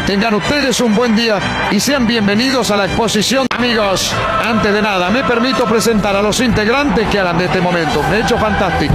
Tengan ustedes un buen día y sean bienvenidos a la exposición. Amigos, antes de nada, me permito presentar a los integrantes que harán de este momento un hecho fantástico.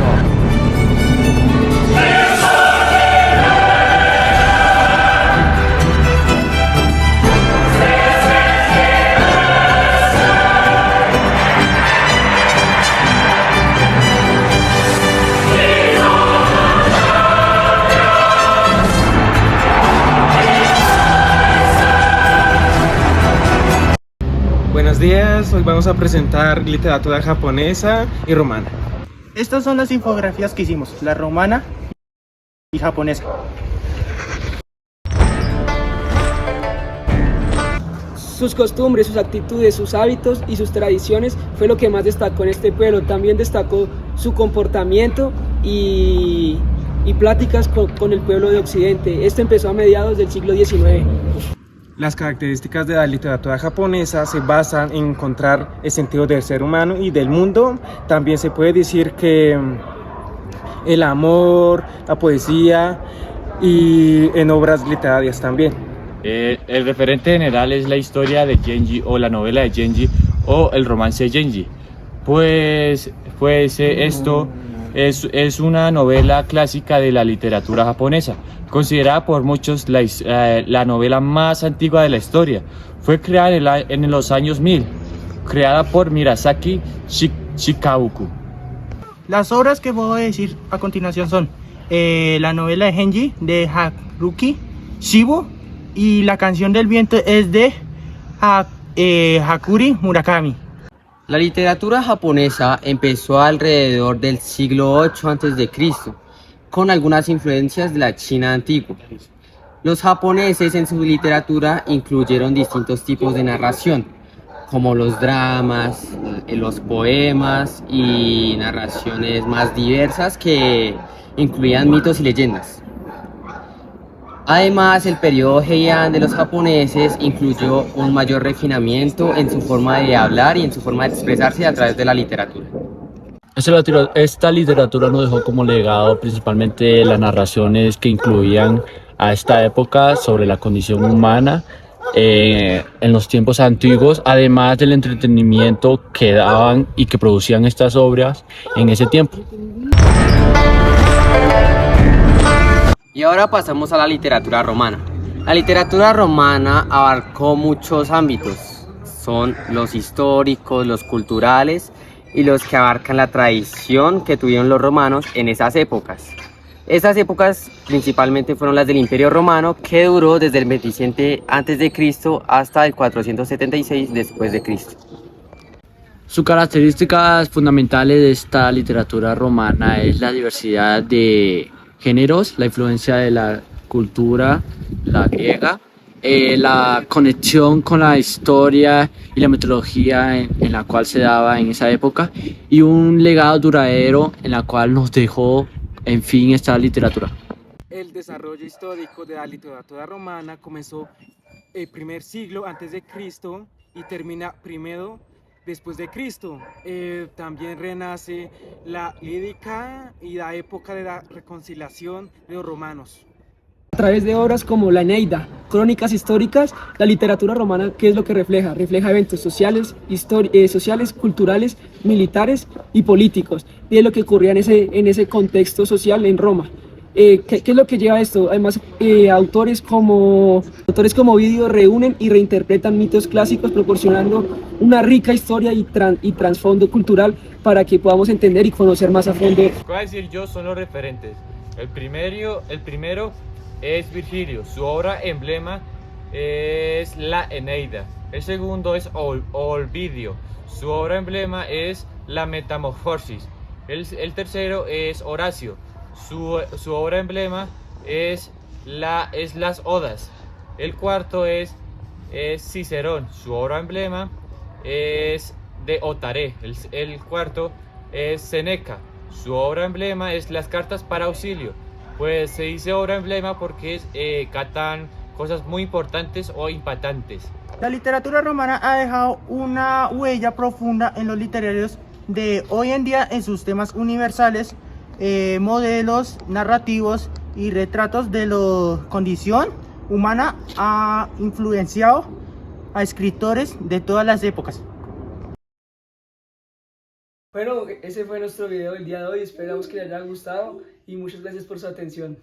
Buenos días, hoy vamos a presentar literatura japonesa y romana. Estas son las infografías que hicimos, la romana y japonesa. Sus costumbres, sus actitudes, sus hábitos y sus tradiciones fue lo que más destacó en este pueblo. También destacó su comportamiento y pláticas con el pueblo de Occidente. Esto empezó a mediados del siglo XIX. Las características de la literatura japonesa se basan en encontrar el sentido del ser humano y del mundo. También se puede decir que el amor, la poesía y en obras literarias también. El referente general es la historia de Genji o la novela de Genji o el romance de Genji. Esto es una novela clásica de la literatura japonesa, considerada por muchos la novela más antigua de la historia. Fue creada en los años 1000, creada por Murasaki Shikauku. Las obras que voy a decir a continuación son la novela de Genji de Haruki Shibo y la canción del viento es de Hakuri Murakami. La literatura japonesa empezó alrededor del siglo 8 a.C., con algunas influencias de la China antigua. Los japoneses en su literatura incluyeron distintos tipos de narración, como los dramas, los poemas y narraciones más diversas que incluían mitos y leyendas. Además, el periodo Heian de los japoneses incluyó un mayor refinamiento en su forma de hablar y en su forma de expresarse a través de la literatura. Esta literatura nos dejó como legado principalmente las narraciones que incluían a esta época sobre la condición humana en los tiempos antiguos, además del entretenimiento que daban y que producían estas obras en ese tiempo. Y ahora pasamos a la literatura romana. La literatura romana abarcó muchos ámbitos. Son los históricos, los culturales y los que abarcan la tradición que tuvieron los romanos en esas épocas. Estas épocas principalmente fueron las del Imperio Romano, que duró desde el 27 a.C. hasta el 476 después de Cristo. Sus características fundamentales de esta literatura romana es la diversidad de géneros, la influencia de la cultura, la griega, la conexión con la historia y la mitología en la cual se daba en esa época y un legado duradero en la cual nos dejó, en fin, esta literatura. El desarrollo histórico de la literatura romana comenzó el primer siglo antes de Cristo y termina primero después de Cristo. También renace la lírica y la época de la reconciliación de los romanos. A través de obras como la Eneida, crónicas históricas, la literatura romana, ¿qué es lo que refleja? Refleja eventos sociales, culturales, militares y políticos. Y es lo que ocurría en ese contexto social en Roma. ¿Qué es lo que lleva a esto? Además, autores como Ovidio reúnen y reinterpretan mitos clásicos, proporcionando una rica historia y trasfondo cultural para que podamos entender y conocer más a fondo. Voy a decir yo son los referentes. El primero es Virgilio, su obra emblema es la Eneida. El segundo es Ovidio, su obra emblema es la Metamorfosis. El tercero es Horacio. Su obra emblema es las Odas. El cuarto es Cicerón. Su obra emblema es de Otaré. El cuarto es Seneca. Su obra emblema es las Cartas para Auxilio. Pues se dice obra emblema porque catan cosas muy importantes o impactantes. La literatura romana ha dejado una huella profunda en los literarios de hoy en día en sus temas universales, modelos narrativos y retratos de la condición humana ha influenciado a escritores de todas las épocas. Bueno, ese fue nuestro video del día de hoy. Esperamos que les haya gustado y muchas gracias por su atención.